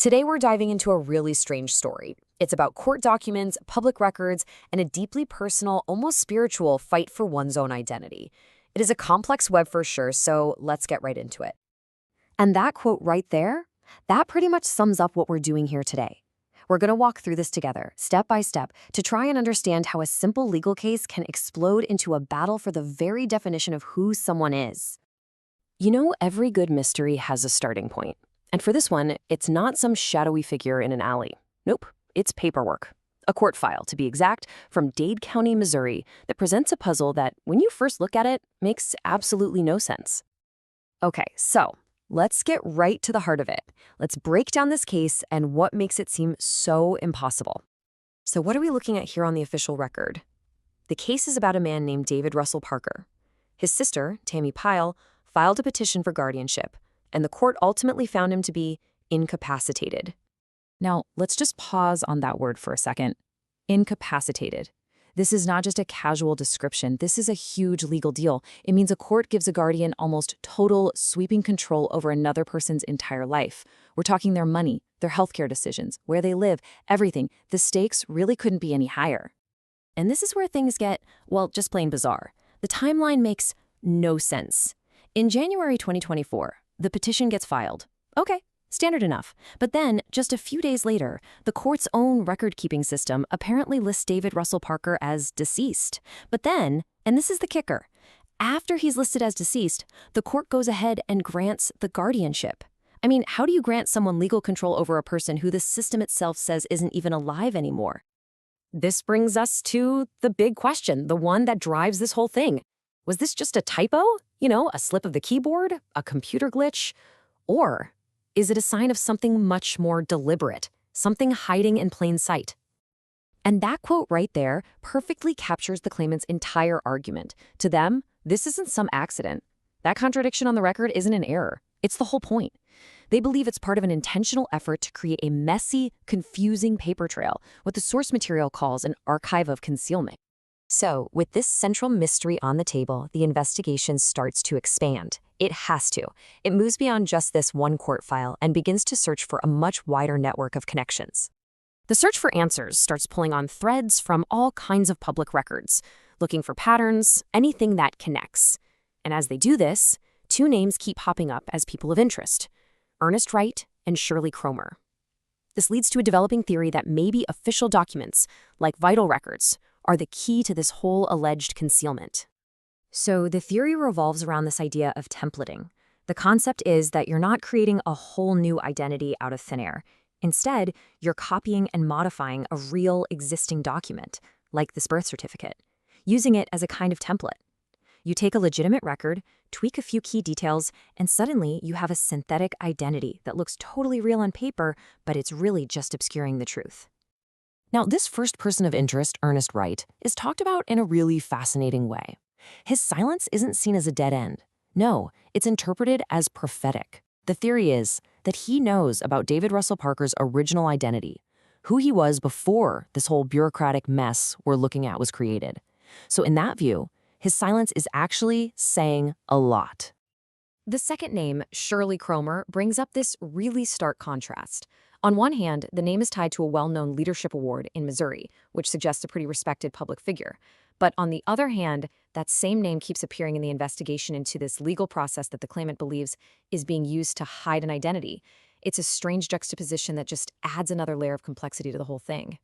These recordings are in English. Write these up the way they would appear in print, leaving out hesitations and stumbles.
Today we're diving into a really strange story. It's about court documents, public records, and a deeply personal, almost spiritual fight for one's own identity. It is a complex web for sure, so let's get right into it. And that quote right there, that pretty much sums up what we're doing here today. We're going to walk through this together, step by step, to try and understand how a simple legal case can explode into a battle for the very definition of who someone is. You know, every good mystery has a starting point. And for this one, it's not some shadowy figure in an alley. Nope, it's paperwork. A court file, to be exact, from Dade County, Missouri, that presents a puzzle that, when you first look at it, makes absolutely no sense. Okay, so let's get right to the heart of it. Let's break down this case and what makes it seem so impossible. So what are we looking at here on the official record? The case is about a man named David Russell Parker. His sister, Tammy Pyle, filed a petition for guardianship, and the court ultimately found him to be incapacitated. Now, let's just pause on that word for a second. Incapacitated. This is not just a casual description. This is a huge legal deal. It means a court gives a guardian almost total, sweeping control over another person's entire life. We're talking their money, their healthcare decisions, where they live, everything. The stakes really couldn't be any higher. And this is where things get, well, just plain bizarre. The timeline makes no sense. In January 2024, the petition gets filed. Okay, standard enough. But then, just a few days later, the court's own record-keeping system apparently lists David Russell Parker as deceased. But then, and this is the kicker, after he's listed as deceased, the court goes ahead and grants the guardianship. I mean, how do you grant someone legal control over a person who the system itself says isn't even alive anymore? This brings us to the big question, the one that drives this whole thing. Was this just a typo? You know, a slip of the keyboard? A computer glitch? Or is it a sign of something much more deliberate, something hiding in plain sight? And that quote right there perfectly captures the claimant's entire argument. To them, this isn't some accident. That contradiction on the record isn't an error. It's the whole point. They believe it's part of an intentional effort to create a messy, confusing paper trail, what the source material calls an archive of concealment. So, with this central mystery on the table, the investigation starts to expand. It has to. It moves beyond just this one court file and begins to search for a much wider network of connections. The search for answers starts pulling on threads from all kinds of public records, looking for patterns, anything that connects. And as they do this, two names keep popping up as people of interest: Ernest Wright and Shirley Cromer. This leads to a developing theory that maybe official documents, like vital records, are the key to this whole alleged concealment. So the theory revolves around this idea of templating. The concept is that you're not creating a whole new identity out of thin air. Instead, you're copying and modifying a real existing document, like this birth certificate, using it as a kind of template. You take a legitimate record, tweak a few key details, and suddenly you have a synthetic identity that looks totally real on paper, but it's really just obscuring the truth. Now, this first person of interest, Ernest Wright, is talked about in a really fascinating way. His silence isn't seen as a dead end. No, it's interpreted as prophetic. The theory is that he knows about David Russell Parker's original identity, who he was before this whole bureaucratic mess we're looking at was created. So in that view, his silence is actually saying a lot. The second name, Shirley Cromer, brings up this really stark contrast. On one hand, the name is tied to a well-known leadership award in Missouri, which suggests a pretty respected public figure. But on the other hand, that same name keeps appearing in the investigation into this legal process that the claimant believes is being used to hide an identity. It's a strange juxtaposition that just adds another layer of complexity to the whole thing.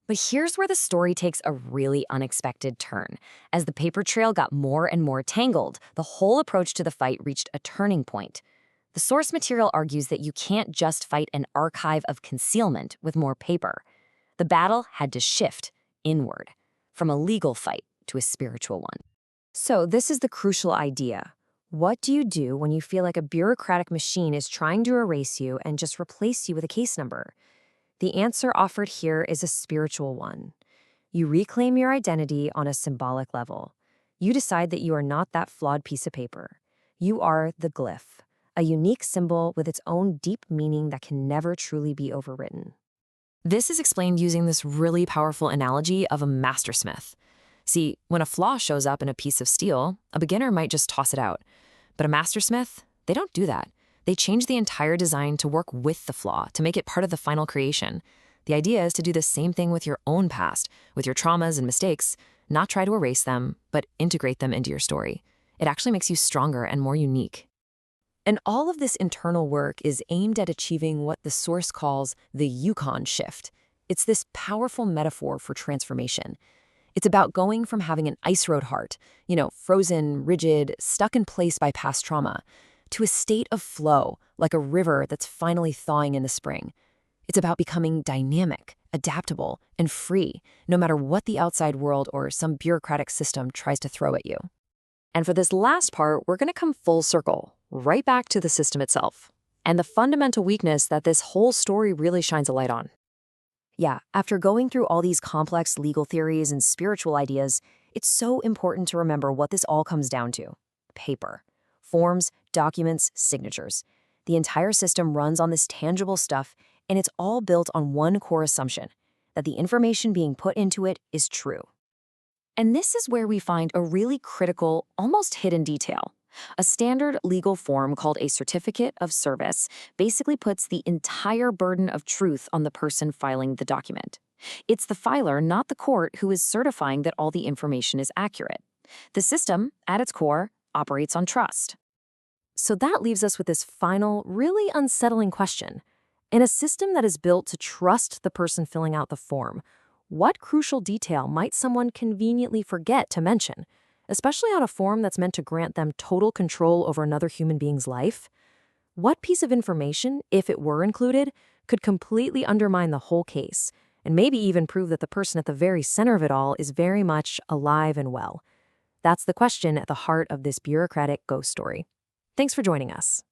But here's where the story takes a really unexpected turn. As the paper trail got more and more tangled, the whole approach to the fight reached a turning point. The source material argues that you can't just fight an archive of concealment with more paper. The battle had to shift inward, from a legal fight to a spiritual one. So this is the crucial idea. What do you do when you feel like a bureaucratic machine is trying to erase you and just replace you with a case number? The answer offered here is a spiritual one. You reclaim your identity on a symbolic level. You decide that you are not that flawed piece of paper. You are the glyph, a unique symbol with its own deep meaning that can never truly be overwritten. This is explained using this really powerful analogy of a mastersmith. See, when a flaw shows up in a piece of steel, a beginner might just toss it out. But a mastersmith, they don't do that. They change the entire design to work with the flaw, to make it part of the final creation. The idea is to do the same thing with your own past, with your traumas and mistakes, not try to erase them, but integrate them into your story. It actually makes you stronger and more unique. And all of this internal work is aimed at achieving what the source calls the Yukon shift. It's this powerful metaphor for transformation. It's about going from having an ice road heart, frozen, rigid, stuck in place by past trauma, to a state of flow, like a river that's finally thawing in the spring. It's about becoming dynamic, adaptable, and free, no matter what the outside world or some bureaucratic system tries to throw at you. And for this last part, we're going to come full circle, right back to the system itself, and the fundamental weakness that this whole story really shines a light on. Yeah, after going through all these complex legal theories and spiritual ideas, it's so important to remember what this all comes down to: paper. Forms, documents, signatures. The entire system runs on this tangible stuff, and it's all built on one core assumption: that the information being put into it is true. And this is where we find a really critical, almost hidden detail. A standard legal form called a certificate of service basically puts the entire burden of truth on the person filing the document. It's the filer, not the court, who is certifying that all the information is accurate. The system, at its core, operates on trust. So that leaves us with this final, really unsettling question. In a system that is built to trust the person filling out the form, what crucial detail might someone conveniently forget to mention, especially on a form that's meant to grant them total control over another human being's life? What piece of information, if it were included, could completely undermine the whole case, and maybe even prove that the person at the very center of it all is very much alive and well? That's the question at the heart of this bureaucratic ghost story. Thanks for joining us.